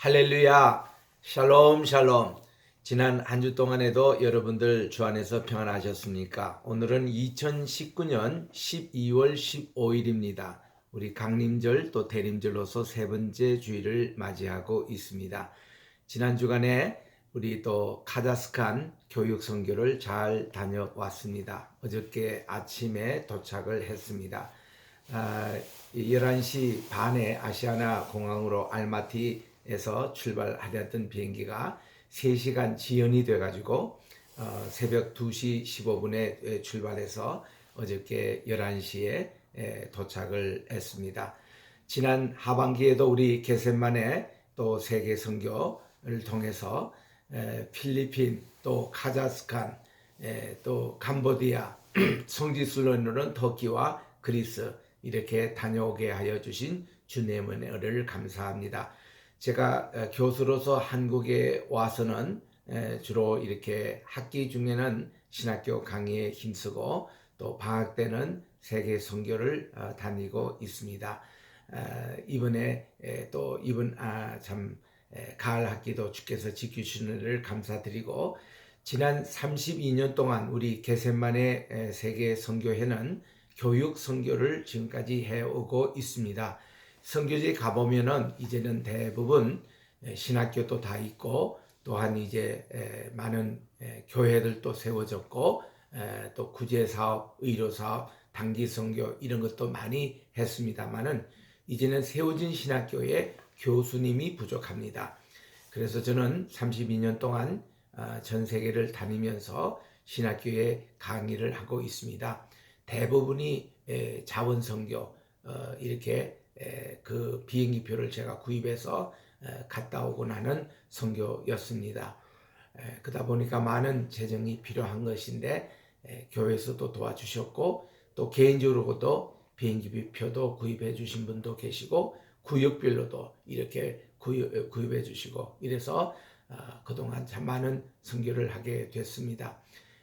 할렐루야, 샬롬, 샬롬. 지난 한 주 동안에도 여러분들 주 안에서 평안하셨습니까? 오늘은 2019년 12월 15일입니다. 우리 강림절 또 대림절로서 세 번째 주일을 맞이하고 있습니다. 지난 주간에 우리 또 카자흐스탄 교육 선교를 잘 다녀왔습니다. 어저께 아침에 도착을 했습니다. 11시 반에 아시아나 공항으로 알마티에서 출발하려던 비행기가 3시간 지연이 돼가지고 새벽 2시 15분에 출발해서 어저께 11시에 도착을 했습니다. 지난 하반기에도 우리 겟셋만의 또 세계 선교를 통해서 필리핀 또 카자흐스탄 또 캄보디아 성지순례로는 터키와 그리스 이렇게 다녀오게 하여 주신 주님의 은혜를 감사합니다. 제가 교수로서 한국에 와서는 주로 이렇게 학기 중에는 신학교 강의에 힘쓰고 또 방학 때는 세계 선교를 다니고 있습니다. 이번에 또 이번 참 가을 학기도 주께서 지켜주시는 은혜를 감사드리고 지난 32년 동안 우리 겟셋만의 세계 선교회는 교육 선교를 지금까지 해오고 있습니다. 선교지에 가보면은 이제는 대부분 신학교도 다 있고 또한 이제 많은 교회들도 세워졌고 또 구제사업, 의료사업, 단기선교 이런 것도 많이 했습니다만은 이제는 세워진 신학교에 교수님이 부족합니다. 그래서 저는 32년 동안 전 세계를 다니면서 신학교에 강의를 하고 있습니다. 대부분이 자원선교 이렇게 그 비행기표를 제가 구입해서 갔다 오곤 하는 선교였습니다. 그러다 보니까 많은 재정이 필요한 것인데 교회에서도 도와주셨고 또 개인적으로도 비행기표도 구입해 주신 분도 계시고 구역별로도 이렇게 구입해 주시고 이래서 그동안 참 많은 선교를 하게 됐습니다.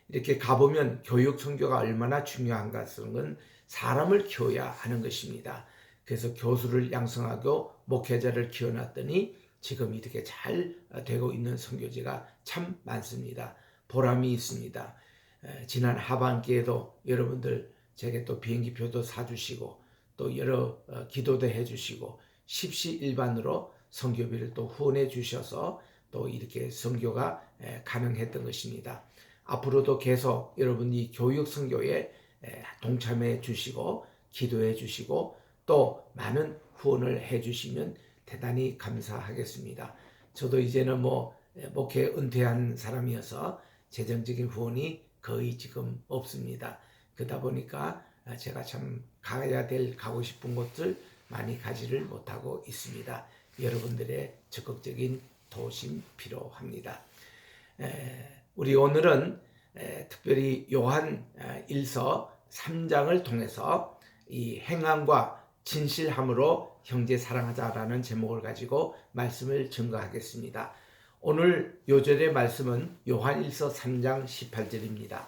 이렇게 가보면 교육 선교가 얼마나 중요한가 하는 건 사람을 키워야 하는 것입니다. 그래서 교수를 양성하고 목회자를 키워놨더니 지금 이렇게 잘 되고 있는 선교지가 참 많습니다. 보람이 있습니다. 지난 하반기에도 여러분들 제게 또 비행기표도 사주시고 또 여러 기도도 해주시고 십시일반으로 선교비를 또 후원해 주셔서 또 이렇게 선교가 가능했던 것입니다. 앞으로도 계속 여러분이 교육 선교에 동참해 주시고 기도해 주시고 또 많은 후원을 해 주시면 대단히 감사하겠습니다. 저도 이제는 목회 은퇴한 사람이어서 재정적인 후원이 거의 지금 없습니다. 그러다 보니까 제가 참 가고 싶은 곳을 많이 가지를 못하고 있습니다. 여러분들의 적극적인 도심 필요합니다. 우리 오늘은 특별히 요한 1서 3장을 통해서 이 행함과 진실함으로 형제 사랑하자라는 제목을 가지고 말씀을 증거하겠습니다. 오늘 요절의 말씀은 요한 1서 3장 18절입니다.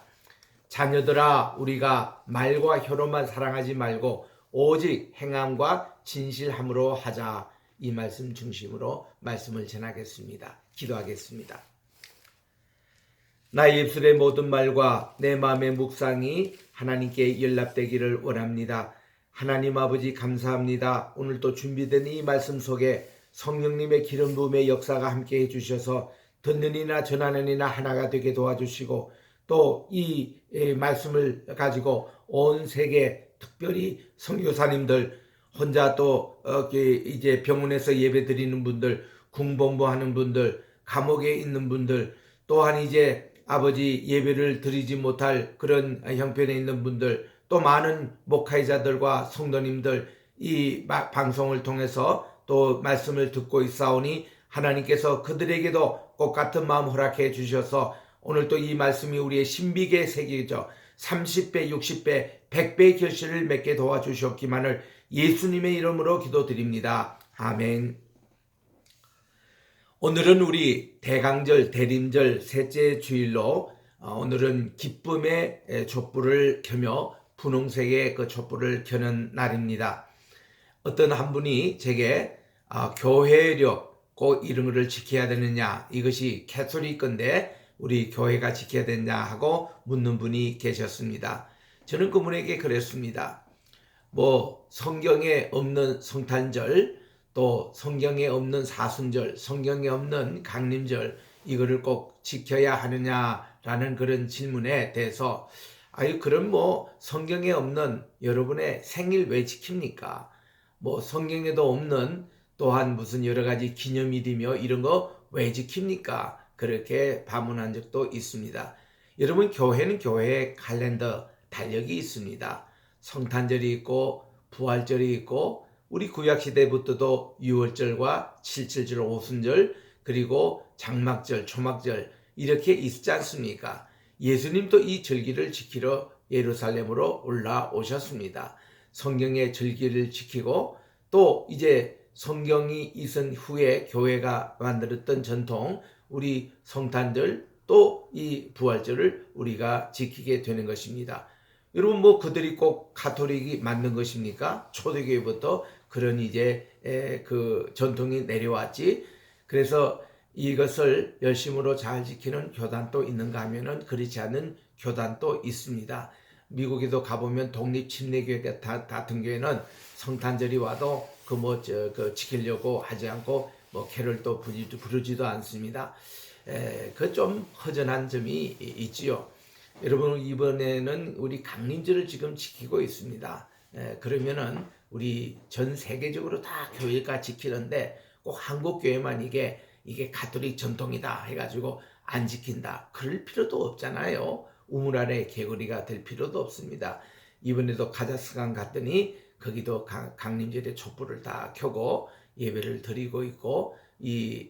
자녀들아 우리가 말과 혀로만 사랑하지 말고 오직 행함과 진실함으로 하자. 이 말씀 중심으로 말씀을 전하겠습니다. 기도하겠습니다. 나의 입술의 모든 말과 내 마음의 묵상이 하나님께 연락되기를 원합니다. 하나님 아버지 감사합니다. 오늘도 준비된 이 말씀 속에 성령님의 기름 부음의 역사가 함께 해주셔서 듣는 이나 전하는 이나 하나가 되게 도와주시고 또 이 말씀을 가지고 온 세계 특별히 선교사님들 혼자 또 이제 병원에서 예배 드리는 분들, 궁본부하는 분들, 감옥에 있는 분들, 또한 이제 아버지 예배를 드리지 못할 그런 형편에 있는 분들, 또 많은 목회자들과 성도님들 이 방송을 통해서 또 말씀을 듣고 있사오니 하나님께서 그들에게도 똑같은 마음 허락해 주셔서 오늘 또 이 말씀이 우리의 신비계에 새겨져 30배, 60배, 100배의 결실을 맺게 도와주셨기만을 예수님의 이름으로 기도드립니다. 아멘. 오늘은 우리 대강절, 대림절 셋째 주일로 오늘은 기쁨의 촛불을 켜며 분홍색의 그 촛불을 켜는 날입니다. 어떤 한 분이 제게 교회력, 꼭 이런 거를 지켜야 되느냐, 이것이 캐톨릭 건데 우리 교회가 지켜야 되느냐 하고 묻는 분이 계셨습니다. 저는 그분에게 그랬습니다. 뭐 성경에 없는 성탄절, 또 성경에 없는 사순절, 성경에 없는 강림절, 이거를 꼭 지켜야 하느냐라는 그런 질문에 대해서, 아유 그럼 뭐 성경에 없는 여러분의 생일 왜 지킵니까? 뭐 성경에도 없는 또한 무슨 여러 가지 기념일이며 이런 거 왜 지킵니까? 그렇게 반문한 적도 있습니다. 여러분, 교회는 교회의 칼렌더 달력이 있습니다. 성탄절이 있고 부활절이 있고, 우리 구약시대부터도 유월절과 칠칠절, 오순절, 그리고 장막절, 초막절 이렇게 있지 않습니까? 예수님도 이 절기를 지키러 예루살렘으로 올라오셨습니다. 성경의 절기를 지키고, 또 이제 성경이 있은 후에 교회가 만들었던 전통, 우리 성탄절 또 이 부활절을 우리가 지키게 되는 것입니다. 여러분, 뭐 그들이 꼭 가톨릭이 만든 것입니까? 초대교회부터 그런 이제 그 전통이 내려왔지. 그래서 이것을 열심으로 잘 지키는 교단도 있는가 하면은 그렇지 않은 교단도 있습니다. 미국에도 가보면 독립침례교회 같은 교회는 성탄절이 와도 그 지키려고 하지 않고 뭐 캐럴도 부르지도 않습니다. 그 좀 허전한 점이 있지요. 여러분, 이번에는 우리 강림절을 지금 지키고 있습니다. 그러면은 우리 전 세계적으로 다 교회가 지키는데 꼭 한국 교회만 이게 가톨릭 전통이다 해가지고 안 지킨다, 그럴 필요도 없잖아요. 우물 아래 개구리가 될 필요도 없습니다. 이번에도 카자흐스탄 갔더니 거기도 강림절에 촛불을 다 켜고 예배를 드리고 있고, 이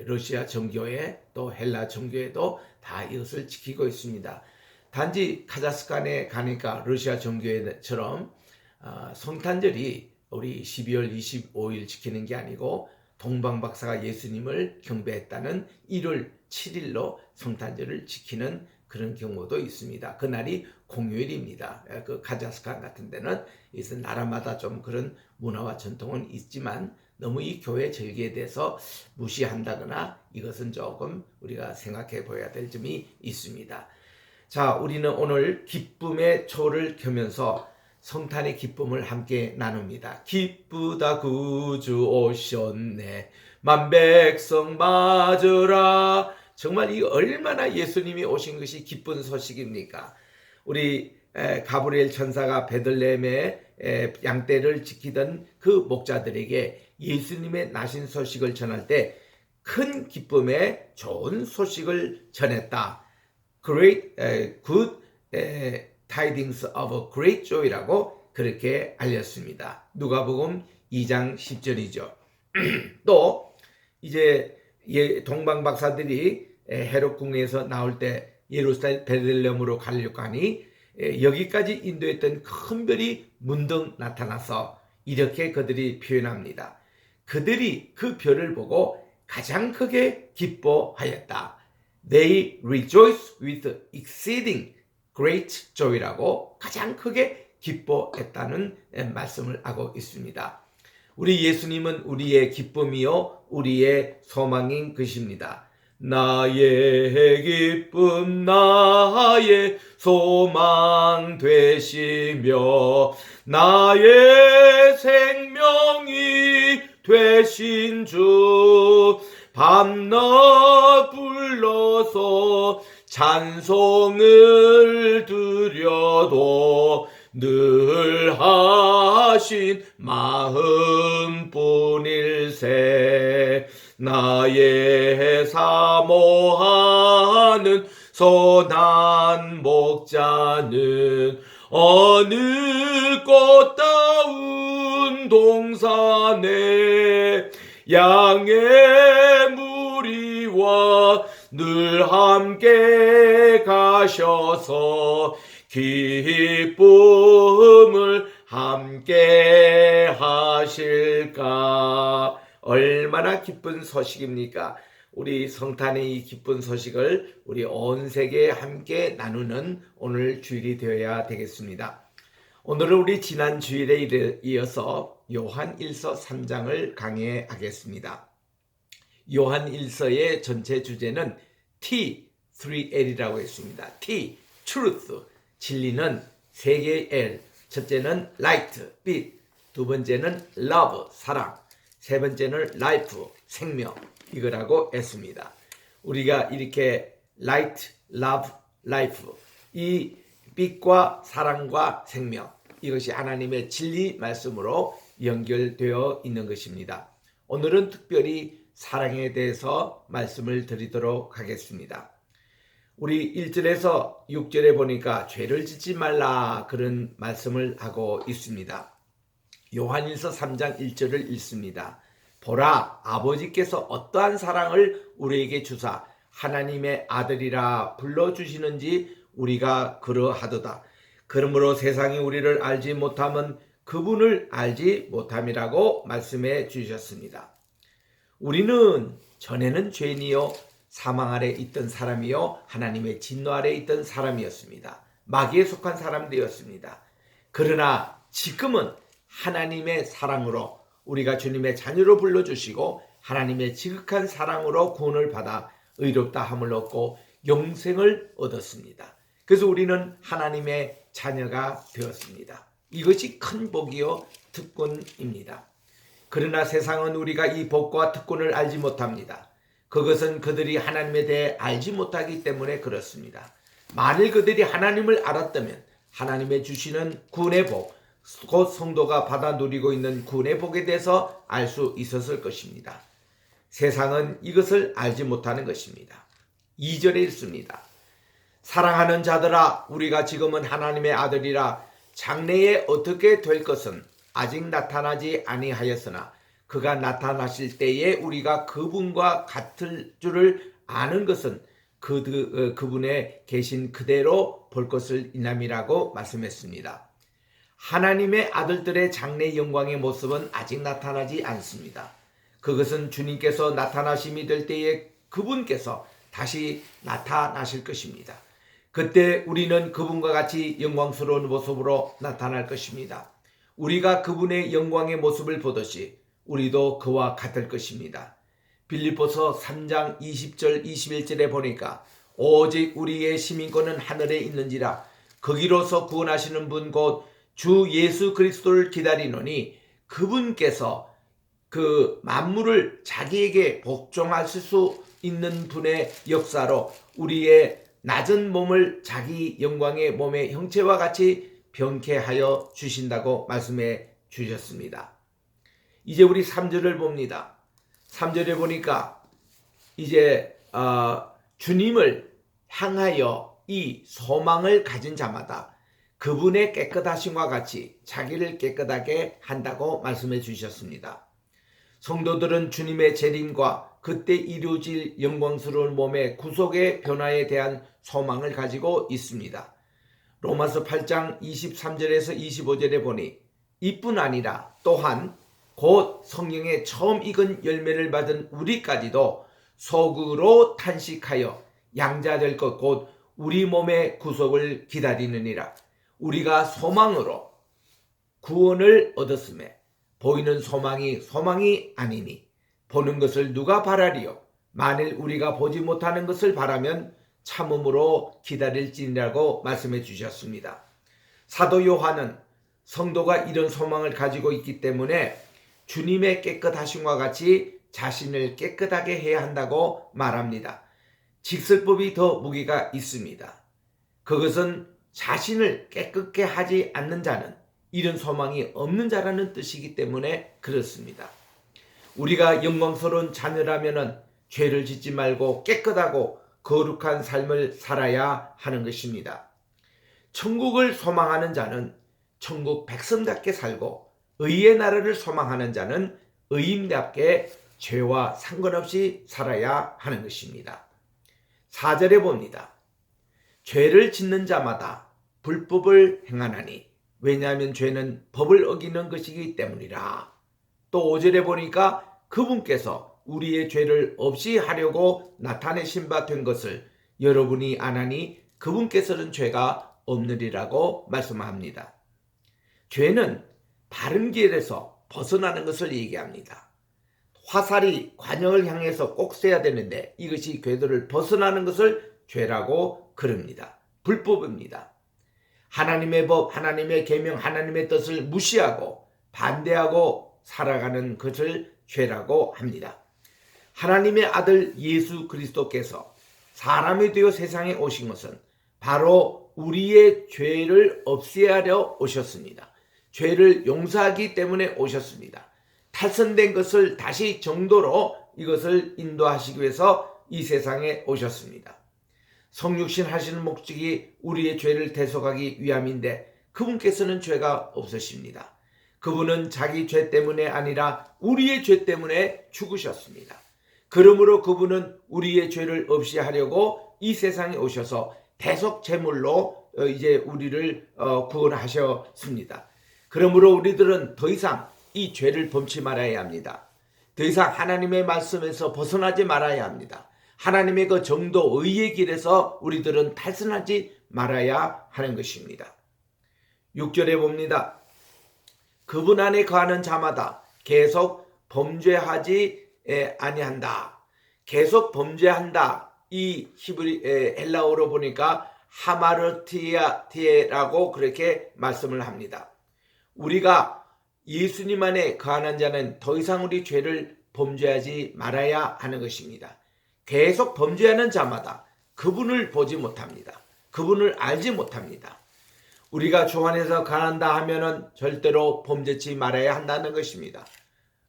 러시아 정교회 또 헬라 정교회도 다 이것을 지키고 있습니다. 단지 카자흐스탄에 가니까 러시아 정교회처럼 성탄절이 우리 12월 25일 지키는 게 아니고, 동방박사가 예수님을 경배했다는 1월 7일로 성탄절을 지키는 그런 경우도 있습니다. 그날이 공휴일입니다. 그 카자흐스탄 같은 데는 이것은 나라마다 좀 그런 문화와 전통은 있지만, 너무 이 교회 절기에 대해서 무시한다거나 이것은 조금 우리가 생각해 보아야 될 점이 있습니다. 자, 우리는 오늘 기쁨의 초를 켜면서 성탄의 기쁨을 함께 나눕니다. 기쁘다 구주 오셨네, 만백성 맞으라. 정말 이 얼마나 예수님이 오신 것이 기쁜 소식입니까? 우리 가브리엘 천사가 베들레헴의 양떼를 지키던 그 목자들에게 예수님의 나신 소식을 전할 때 큰 기쁨의 좋은 소식을 전했다. Great, good tidings of great joy라고 그렇게 알렸습니다. 누가복음 2장 10절이죠. 또 이제 동방박사들이 헤롯 궁에서 나올 때 예루살렘 베들레헴으로 가려고 하니 여기까지 인도했던 큰 별이 문득 나타나서 이렇게 그들이 표현합니다. 그들이 그 별을 보고 가장 크게 기뻐하였다. They rejoiced with exceeding great joy라고 가장 크게 기뻐했다는 말씀을 하고 있습니다. 우리 예수님은 우리의 기쁨이요 우리의 소망인 것입니다. 나의 기쁨 나의 소망 되시며 나의 생명이 되신 주, 밤낮 불러서 찬송을 드려도 늘 하신 마음뿐일세. 나의 사모하는 선한 목자는 어느 꽃다운 동산에 양의 무리와 늘 함께 가셔서 기쁨을 함께 하실까. 얼마나 기쁜 소식입니까? 우리 성탄의 이 기쁜 소식을 우리 온 세계에 함께 나누는 오늘 주일이 되어야 되겠습니다. 오늘은 우리 지난 주일에 이어서 요한 1서 3장을 강해하겠습니다. 요한 1서의 전체 주제는 T3L이라고 했습니다. T, truth, 진리는 세 개의 L. 첫째는 light, 빛. 두 번째는 love, 사랑. 세 번째는 life, 생명. 이거라고 했습니다. 우리가 이렇게 light, love, life. 이 빛과 사랑과 생명. 이것이 하나님의 진리 말씀으로 연결되어 있는 것입니다. 오늘은 특별히 사랑에 대해서 말씀을 드리도록 하겠습니다. 우리 1절에서 6절에 보니까 죄를 짓지 말라 그런 말씀을 하고 있습니다. 요한일서 3장 1절을 읽습니다. 보라, 아버지께서 어떠한 사랑을 우리에게 주사 하나님의 아들이라 불러주시는지 우리가 그러하도다. 그러므로 세상이 우리를 알지 못함은 그분을 알지 못함이라고 말씀해 주셨습니다. 우리는 전에는 죄인이요 사망 아래 있던 사람이요 하나님의 진노 아래 있던 사람이었습니다. 마귀에 속한 사람들이었습니다. 그러나 지금은 하나님의 사랑으로 우리가 주님의 자녀로 불러주시고 하나님의 지극한 사랑으로 구원을 받아 의롭다 함을 얻고 영생을 얻었습니다. 그래서 우리는 하나님의 자녀가 되었습니다. 이것이 큰 복이요 특권입니다. 그러나 세상은 우리가 이 복과 특권을 알지 못합니다. 그것은 그들이 하나님에 대해 알지 못하기 때문에 그렇습니다. 만일 그들이 하나님을 알았다면 하나님의 주시는 구원의 복, 곧 성도가 받아 누리고 있는 구원의 복에 대해서 알 수 있었을 것입니다. 세상은 이것을 알지 못하는 것입니다. 2절에 읽습니다. 사랑하는 자들아, 우리가 지금은 하나님의 아들이라 장래에 어떻게 될 것은 아직 나타나지 아니하였으나 그가 나타나실 때에 우리가 그분과 같을 줄을 아는 것은 그분에 계신 그대로 볼 것을 인함이라고 말씀했습니다. 하나님의 아들들의 장래 영광의 모습은 아직 나타나지 않습니다. 그것은 주님께서 나타나심이 될 때에 그분께서 다시 나타나실 것입니다. 그때 우리는 그분과 같이 영광스러운 모습으로 나타날 것입니다. 우리가 그분의 영광의 모습을 보듯이 우리도 그와 같을 것입니다. 빌립보서 3장 20절 21절에 보니까 오직 우리의 시민권은 하늘에 있는지라 거기로서 구원하시는 분 곧 주 예수 그리스도를 기다리노니 그분께서 그 만물을 자기에게 복종하실 수 있는 분의 역사로 우리의 낮은 몸을 자기 영광의 몸의 형체와 같이 병케하여 주신다고 말씀해 주셨습니다. 이제 우리 3절을 봅니다. 3절에 보니까 이제 주님을 향하여 이 소망을 가진 자마다 그분의 깨끗하심과 같이 자기를 깨끗하게 한다고 말씀해 주셨습니다. 성도들은 주님의 재림과 그때 이루어질 영광스러운 몸의 구속의 변화에 대한 소망을 가지고 있습니다. 로마서 8장 23절에서 25절에 보니 이뿐 아니라 또한 곧 성령의 처음 익은 열매를 받은 우리까지도 속으로 탄식하여 양자될 것 곧 우리 몸의 구속을 기다리느니라. 우리가 소망으로 구원을 얻었음에 보이는 소망이 아니니 보는 것을 누가 바라리요? 만일 우리가 보지 못하는 것을 바라면 참음으로 기다릴지니라고 말씀해 주셨습니다. 사도 요한은 성도가 이런 소망을 가지고 있기 때문에 주님의 깨끗하심과 같이 자신을 깨끗하게 해야 한다고 말합니다. 직설법이 더 무게가 있습니다. 그것은 자신을 깨끗게 하지 않는 자는 이런 소망이 없는 자라는 뜻이기 때문에 그렇습니다. 우리가 영광스러운 자녀라면은 죄를 짓지 말고 깨끗하고 거룩한 삶을 살아야 하는 것입니다. 천국을 소망하는 자는 천국 백성답게 살고 의의 나라를 소망하는 자는 의인답게 죄와 상관없이 살아야 하는 것입니다. 4절에 봅니다. 죄를 짓는 자마다 불법을 행하나니 왜냐하면 죄는 법을 어기는 것이기 때문이라. 또 5절에 보니까 그분께서 우리의 죄를 없이 하려고 나타내신 바 된 것을 여러분이 아나니 그분께서는 죄가 없느리라고 말씀합니다. 죄는 바른 길에서 벗어나는 것을 얘기합니다. 화살이 관역을 향해서 꼭 쏘야 되는데 이것이 궤도를 벗어나는 것을 죄라고 그럽니다. 불법입니다. 하나님의 법, 하나님의 계명, 하나님의 뜻을 무시하고 반대하고 살아가는 것을 죄라고 합니다. 하나님의 아들 예수 그리스도께서 사람이 되어 세상에 오신 것은 바로 우리의 죄를 없애하려 오셨습니다. 죄를 용서하기 때문에 오셨습니다. 탈선된 것을 다시 정도로 이것을 인도하시기 위해서 이 세상에 오셨습니다. 성육신 하시는 목적이 우리의 죄를 대속하기 위함인데 그분께서는 죄가 없으십니다. 그분은 자기 죄 때문에 아니라 우리의 죄 때문에 죽으셨습니다. 그러므로 그분은 우리의 죄를 없이 하려고 이 세상에 오셔서 대속 제물로 이제 우리를 구원하셨습니다. 그러므로 우리들은 더 이상 이 죄를 범치 말아야 합니다. 더 이상 하나님의 말씀에서 벗어나지 말아야 합니다. 하나님의 그 정도 의의 길에서 우리들은 탈선하지 말아야 하는 것입니다. 6절에 봅니다. 그분 안에 거하는 자마다 계속 범죄하지 아니한다. 계속 범죄한다. 이 헬라어로 보니까 하마르티아라고 그렇게 말씀을 합니다. 우리가 예수님 안에 거하는 자는 더 이상 우리 죄를 범죄하지 말아야 하는 것입니다. 계속 범죄하는 자마다 그분을 보지 못합니다. 그분을 알지 못합니다. 우리가 주 안에서 거한다 하면은 절대로 범죄치 말아야 한다는 것입니다.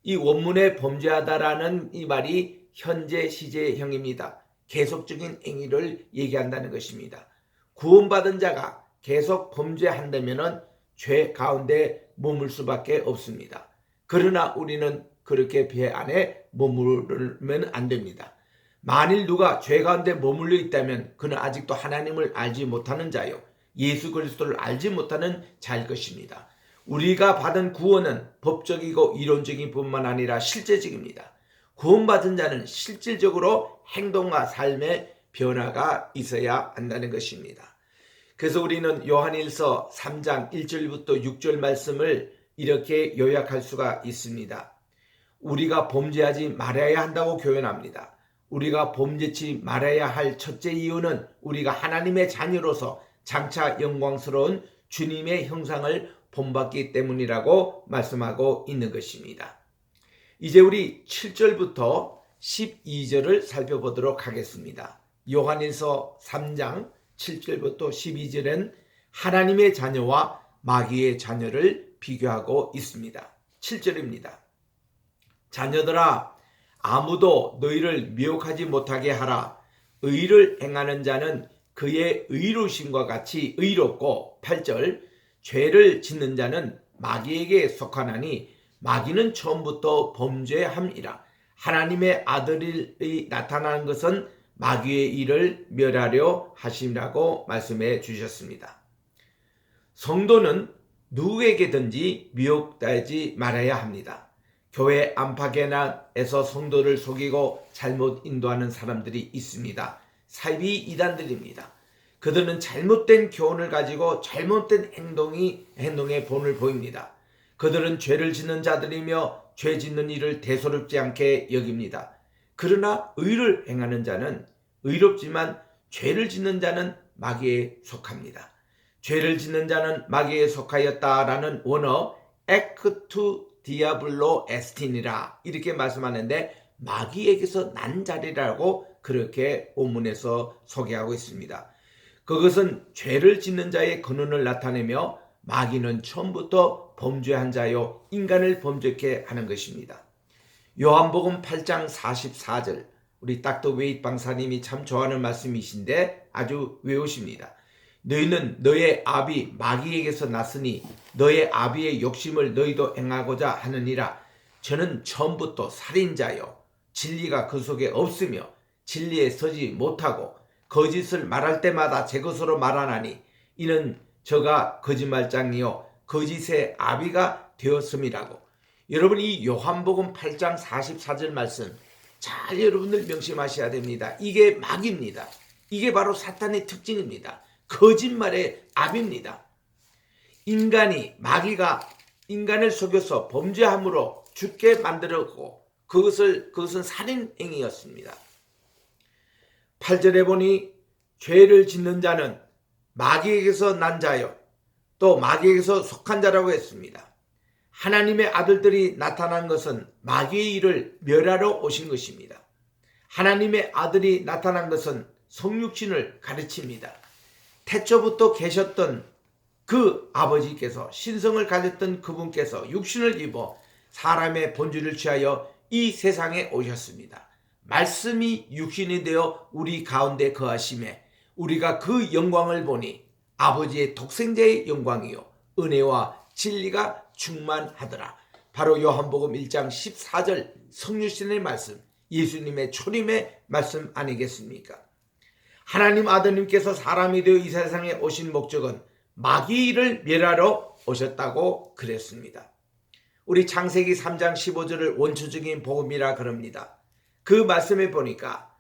이 원문에 범죄하다라는 이 말이 현재 시제형입니다. 계속적인 행위를 얘기한다는 것입니다. 구원받은 자가 계속 범죄한다면은 죄 가운데 머물 수밖에 없습니다. 그러나 우리는 그렇게 배 안에 머무르면 안 됩니다. 만일 누가 죄 가운데 머물러 있다면 그는 아직도 하나님을 알지 못하는 자요, 예수 그리스도를 알지 못하는 자일 것입니다. 우리가 받은 구원은 법적이고 이론적인 뿐만 아니라 실제적입니다. 구원받은 자는 실질적으로 행동과 삶의 변화가 있어야 한다는 것입니다. 그래서 우리는 요한일서 3장 1절부터 6절 말씀을 이렇게 요약할 수가 있습니다. 우리가 범죄하지 말아야 한다고 교훈합니다. 우리가 범죄치 말아야 할 첫째 이유는 우리가 하나님의 자녀로서 장차 영광스러운 주님의 형상을 본받기 때문이라고 말씀하고 있는 것입니다. 이제 우리 7절부터 12절을 살펴보도록 하겠습니다. 요한일서 3장 7절부터 12절은 하나님의 자녀와 마귀의 자녀를 비교하고 있습니다. 7절입니다. 자녀들아, 아무도 너희를 미혹하지 못하게 하라. 의를 행하는 자는 그의 의로우심과 같이 의롭고, 8절, 죄를 짓는 자는 마귀에게 속하나니 마귀는 처음부터 범죄함이라. 하나님의 아들이 나타나는 것은 마귀의 일을 멸하려 하심이라고 말씀해 주셨습니다. 성도는 누구에게든지 미혹되지 말아야 합니다. 교회 안팎에서 성도를 속이고 잘못 인도하는 사람들이 있습니다. 사이비 이단들입니다. 그들은 잘못된 교훈을 가지고 잘못된 행동의 본을 보입니다. 그들은 죄를 짓는 자들이며 죄 짓는 일을 대수롭지 않게 여깁니다. 그러나 의를 행하는 자는 의롭지만 죄를 짓는 자는 마귀에 속합니다. 죄를 짓는 자는 마귀에 속하였다라는 원어 엑투 디아블로 에스틴이라 이렇게 말씀하는데 마귀에게서 난 자리라고 그렇게 본문에서 소개하고 있습니다. 그것은 죄를 짓는 자의 근원을 나타내며 마귀는 처음부터 범죄한 자요 인간을 범죄케 하는 것입니다. 요한복음 8장 44절 우리 닥터 웨이트 방사님이 참 좋아하는 말씀이신데 아주 외우십니다. 너희는 너의 아비 마귀에게서 났으니 너의 아비의 욕심을 너희도 행하고자 하느니라. 저는 처음부터 살인자요 진리가 그 속에 없으며 진리에 서지 못하고 거짓을 말할 때마다 제 것으로 말하나니 이는 저가 거짓말장이요 거짓의 아비가 되었음이라고. 여러분 이 요한복음 8장 44절 말씀 잘 여러분들 명심하셔야 됩니다. 이게 마귀입니다. 이게 바로 사탄의 특징입니다. 거짓말의 아비입니다. 마귀가 인간을 속여서 범죄함으로 죽게 만들었고 그것은 살인행위였습니다. 8절에 보니 죄를 짓는 자는 마귀에게서 난 자요 또 마귀에게서 속한 자라고 했습니다. 하나님의 아들들이 나타난 것은 마귀의 일을 멸하러 오신 것입니다. 하나님의 아들이 나타난 것은 성육신을 가르칩니다. 태초부터 계셨던 그 아버지께서, 신성을 가졌던 그분께서 육신을 입어 사람의 본질을 취하여 이 세상에 오셨습니다. 말씀이 육신이 되어 우리 가운데 거하심에 우리가 그 영광을 보니 아버지의 독생자의 영광이요 은혜와 진리가 충만하더라. 바로 요한복음 1장 14절 성육신의 말씀, 예수님의 초림의 말씀 아니겠습니까? 하나님 아드님께서 사람이 되어 이 세상에 오신 목적은 마귀를 멸하러 오셨다고 그랬습니다. 우리 창세기 3장 15절을 원초적인 복음이라 그럽니다. 그 말씀에 보니까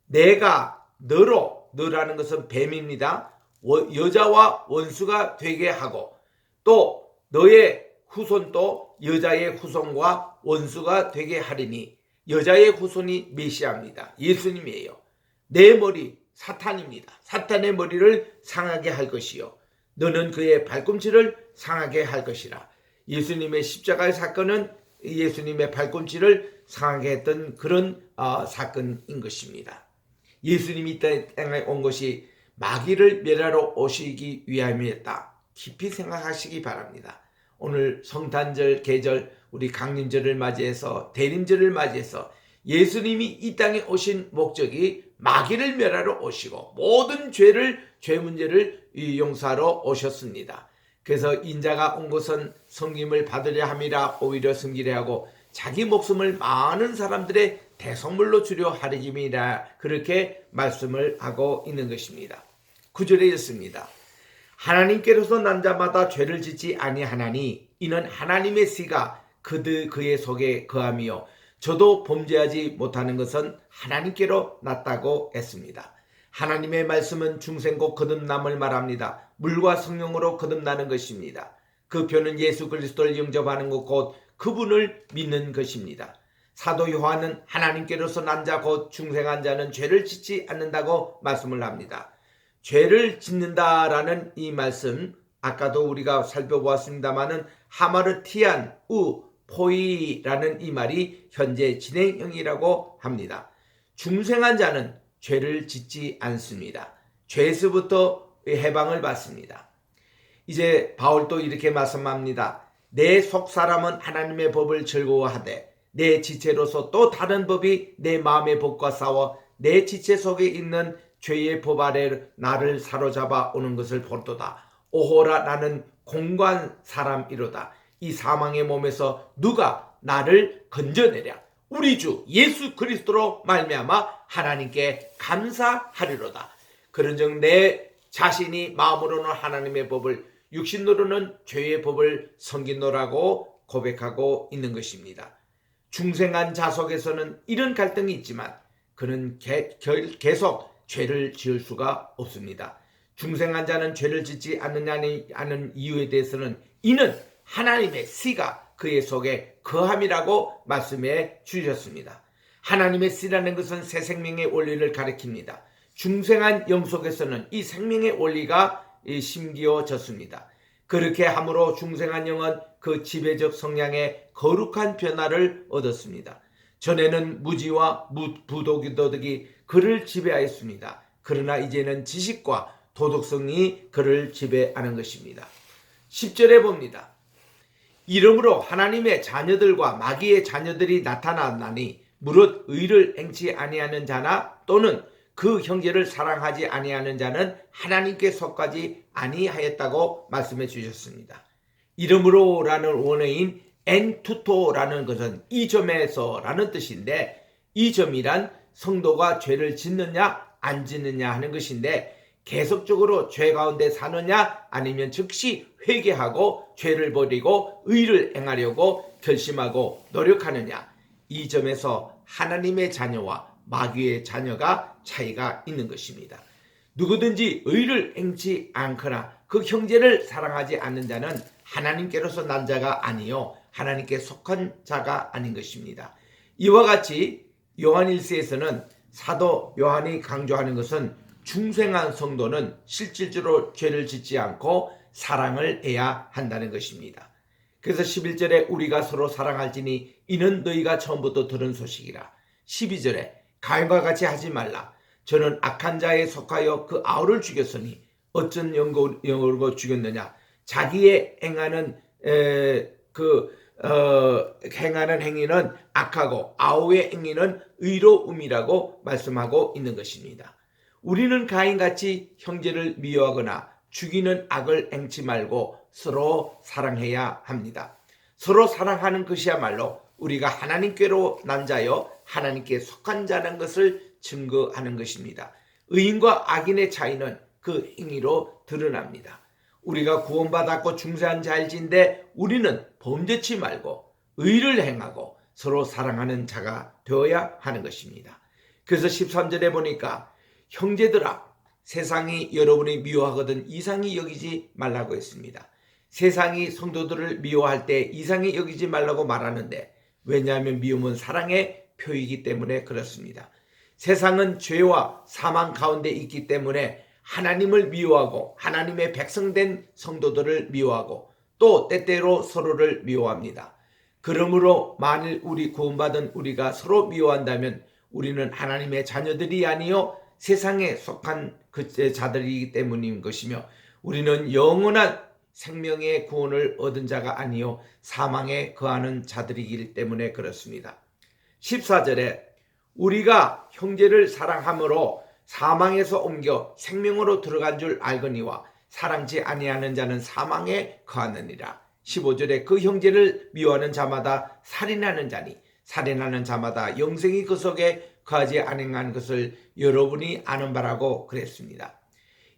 내가 너라는 것은 뱀입니다. 여자와 원수가 되게 하고 또 너의 후손도 여자의 후손과 원수가 되게 하리니 여자의 후손이 메시아입니다. 예수님이에요. 내 머리 사탄입니다. 사탄의 머리를 상하게 할 것이요 너는 그의 발꿈치를 상하게 할 것이라. 예수님의 십자가의 사건은 예수님의 발꿈치를 상하게 했던 그런 사건인 것입니다. 예수님이 이 땅에 온 것이 마귀를 멸하러 오시기 위함이었다. 깊이 생각하시기 바랍니다. 오늘 성탄절, 계절, 우리 강림절을 맞이해서 대림절을 맞이해서 예수님이 이 땅에 오신 목적이 마귀를 멸하러 오시고 모든 죄 문제를 용서하러 오셨습니다. 그래서 인자가 온 것은 섬김을 받으려 함이라 오히려 섬기려 하고 자기 목숨을 많은 사람들의 대속물로 주려 하리짐이라 그렇게 말씀을 하고 있는 것입니다. 9절에 있습니다. 하나님께로서 난 자마다 죄를 짓지 아니하나니 이는 하나님의 씨가 그의 속에 거함이요 저도 범죄하지 못하는 것은 하나님께로 났다고 했습니다. 하나님의 말씀은 중생고 거듭남을 말합니다. 물과 성령으로 거듭나는 것입니다. 그 표는 예수 그리스도를 영접하는 것 곧 그분을 믿는 것입니다. 사도 요한은 하나님께로서 난 자 곧 중생한 자는 죄를 짓지 않는다고 말씀을 합니다. 죄를 짓는다라는 이 말씀 아까도 우리가 살펴보았습니다마는 하마르티안 우 포이라는 이 말이 현재 진행형이라고 합니다. 중생한 자는 죄를 짓지 않습니다. 죄에서부터 해방을 받습니다. 이제 바울도 이렇게 말씀합니다. 내 속사람은 하나님의 법을 즐거워하되 내 지체로서 또 다른 법이 내 마음의 법과 싸워 내 지체 속에 있는 죄의 법 아래 나를 사로잡아 오는 것을 볼도다. 오호라 나는 공고한 사람이로다. 이 사망의 몸에서 누가 나를 건져내랴. 우리 주 예수 그리스도로 말미암아 하나님께 감사하리로다. 그런즉 내 자신이 마음으로는 하나님의 법을 육신으로는 죄의 법을 섬기노라고 고백하고 있는 것입니다. 중생한 자 속에서는 이런 갈등이 있지만 그는 계속 죄를 지을 수가 없습니다. 중생한 자는 죄를 짓지 않는 이유에 대해서는 이는 하나님의 씨가 그의 속에 거함이라고 말씀해 주셨습니다. 하나님의 씨라는 것은 새 생명의 원리를 가리킵니다. 중생한 영 속에서는 이 생명의 원리가 심기어졌습니다. 그렇게 함으로 중생한 영은 그 지배적 성향의 거룩한 변화를 얻었습니다. 전에는 무지와 부도덕이 그를 지배하였습니다. 그러나 이제는 지식과 도덕성이 그를 지배하는 것입니다. 10절에 봅니다. 이러므로 하나님의 자녀들과 마귀의 자녀들이 나타났나니 무릇 의를 행치 아니하는 자나 또는 그 형제를 사랑하지 아니하는 자는 하나님께 속하지 아니하였다고 말씀해 주셨습니다. 이러므로라는 원어인 엔투토라는 것은 이 점에서라는 뜻인데 이 점이란 성도가 죄를 짓느냐 안 짓느냐 하는 것인데 계속적으로 죄 가운데 사느냐 아니면 즉시 회개하고 죄를 버리고 의를 행하려고 결심하고 노력하느냐 이 점에서 하나님의 자녀와 마귀의 자녀가 차이가 있는 것입니다. 누구든지 의를 행치 않거나 그 형제를 사랑하지 않는 자는 하나님께로서 난 자가 아니요 하나님께 속한 자가 아닌 것입니다. 이와 같이 요한 1서에서는 사도 요한이 강조하는 것은 중생한 성도는 실질적으로 죄를 짓지 않고 사랑을 해야 한다는 것입니다. 그래서 11절에 우리가 서로 사랑할지니 이는 너희가 처음부터 들은 소식이라. 12절에 가인과 같이 하지 말라. 저는 악한 자에 속하여 그 아우를 죽였으니 어쩐 영으로 죽였느냐. 자기의 행하는 행하는 행위는 악하고 아우의 행위는 의로움이라고 말씀하고 있는 것입니다. 우리는 가인같이 형제를 미워하거나 죽이는 악을 행치 말고 서로 사랑해야 합니다. 서로 사랑하는 것이야말로 우리가 하나님께로 난 자여 하나님께 속한 자라는 것을 증거하는 것입니다. 의인과 악인의 차이는 그 행위로 드러납니다. 우리가 구원받았고 중생한 자일진데 우리는 범죄치 말고 의를 행하고 서로 사랑하는 자가 되어야 하는 것입니다. 그래서 13절에 보니까 형제들아 세상이 여러분이 미워하거든 이상히 여기지 말라고 했습니다. 세상이 성도들을 미워할 때 이상히 여기지 말라고 말하는데 왜냐하면 미움은 사랑의 표이기 때문에 그렇습니다. 세상은 죄와 사망 가운데 있기 때문에 하나님을 미워하고 하나님의 백성된 성도들을 미워하고 또 때때로 서로를 미워합니다. 그러므로 만일 우리 구원받은 우리가 서로 미워한다면 우리는 하나님의 자녀들이 아니요 세상에 속한 그 자들이기 때문인 것이며 우리는 영원한 생명의 구원을 얻은 자가 아니요 사망에 거하는 자들이기 때문에 그렇습니다. 14절에 우리가 형제를 사랑함으로 사망에서 옮겨 생명으로 들어간 줄 알거니와 사랑치 아니하는 자는 사망에 거하느니라. 15절에 그 형제를 미워하는 자마다 살인하는 자니 살인하는 자마다 영생이 그 속에 거하지 아니한 것을 여러분이 아는 바라고 그랬습니다.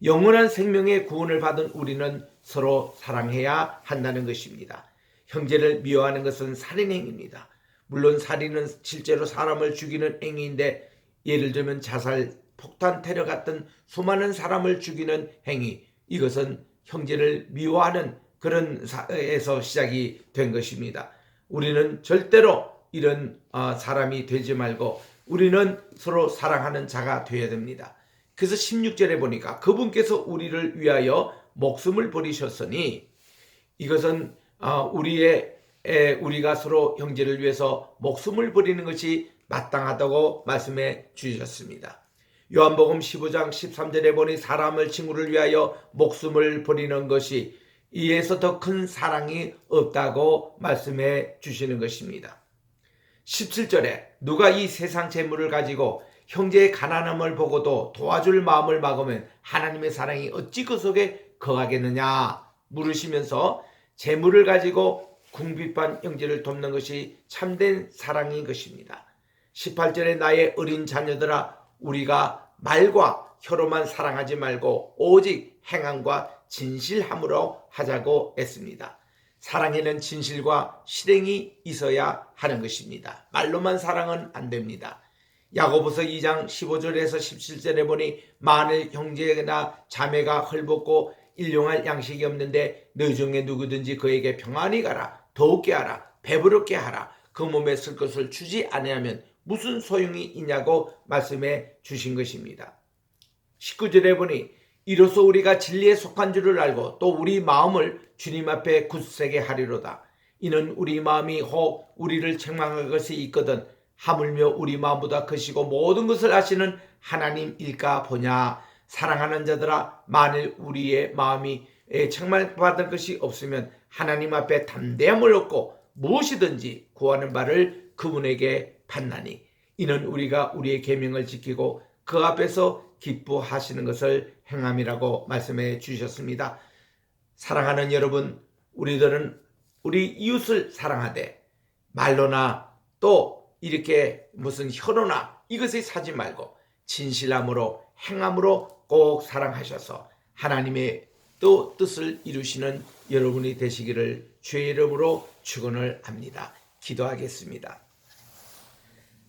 영원한 생명의 구원을 받은 우리는 서로 사랑해야 한다는 것입니다. 형제를 미워하는 것은 살인행위입니다. 물론 살인은 실제로 사람을 죽이는 행위인데 예를 들면 자살, 폭탄, 테러 같은 수많은 사람을 죽이는 행위, 이것은 형제를 미워하는 그런 에서 시작이 된 것입니다. 우리는 절대로 이런 사람이 되지 말고 우리는 서로 사랑하는 자가 되어야 됩니다. 그래서 16절에 보니까 그분께서 우리를 위하여 목숨을 버리셨으니 이것은 우리가 서로 형제를 위해서 목숨을 버리는 것이 마땅하다고 말씀해 주셨습니다. 요한복음 15장 13절에 보니 사람을 친구를 위하여 목숨을 버리는 것이 이에서 더 큰 사랑이 없다고 말씀해 주시는 것입니다. 17절에 누가 이 세상 재물을 가지고 형제의 가난함을 보고도 도와줄 마음을 막으면 하나님의 사랑이 어찌 그 속에 거하겠느냐 물으시면서 재물을 가지고 궁핍한 형제를 돕는 것이 참된 사랑인 것입니다. 18절에 나의 어린 자녀들아 우리가 말과 혀로만 사랑하지 말고 오직 행함과 진실함으로 하자고 했습니다. 사랑에는 진실과 실행이 있어야 하는 것입니다. 말로만 사랑은 안 됩니다. 야고보서 2장 15절에서 17절에 보니 만일 형제나 자매가 헐벗고 일용할 양식이 없는데 너희 중에 누구든지 그에게 평안히 가라 더욱게 하라 배부르게 하라 그 몸에 쓸 것을 주지 아니하면 무슨 소용이 있냐고 말씀해 주신 것입니다. 19절에 보니 이로써 우리가 진리에 속한 줄을 알고 또 우리 마음을 주님 앞에 굳세게 하리로다. 이는 우리 마음이 혹 우리를 책망할 것이 있거든 하물며 우리 마음보다 크시고 모든 것을 아시는 하나님일까 보냐. 사랑하는 자들아 만일 우리의 마음이 책망받을 것이 없으면 하나님 앞에 담대함을 얻고 무엇이든지 구하는 바를 그분에게 받나니 이는 우리가 우리의 계명을 지키고 그 앞에서 기뻐하시는 것을 행함이라고 말씀해 주셨습니다. 사랑하는 여러분, 우리들은 우리 이웃을 사랑하되 말로나 또 이렇게 무슨 혀로나 이것을 사지 말고 진실함으로 행함으로 꼭 사랑하셔서 하나님의 또 뜻을 이루시는 여러분이 되시기를 주의 이름으로 축원을 합니다. 기도하겠습니다.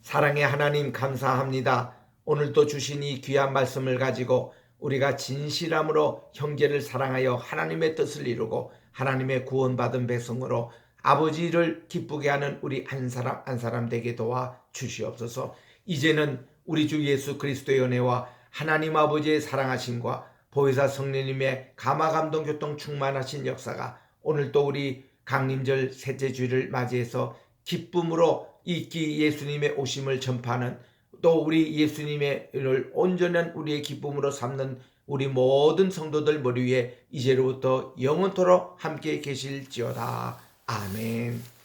사랑의 하나님 감사합니다. 오늘도 주신 이 귀한 말씀을 가지고 우리가 진실함으로 형제를 사랑하여 하나님의 뜻을 이루고 하나님의 구원받은 백성으로 아버지를 기쁘게 하는 우리 한 사람 한 사람 되게 도와 주시옵소서. 이제는 우리 주 예수 그리스도의 은혜와 하나님 아버지의 사랑하심과 보혜사 성령님의 감화 감동 교통 충만하신 역사가 오늘 또 우리 강림절 셋째 주일을 맞이해서 기쁨으로 이끼 예수님의 오심을 전파하는, 또 우리 예수님의 온전한 우리의 기쁨으로 삼는 우리 모든 성도들 머리 위에 이제로부터 영원토록 함께 계실지어다. 아멘.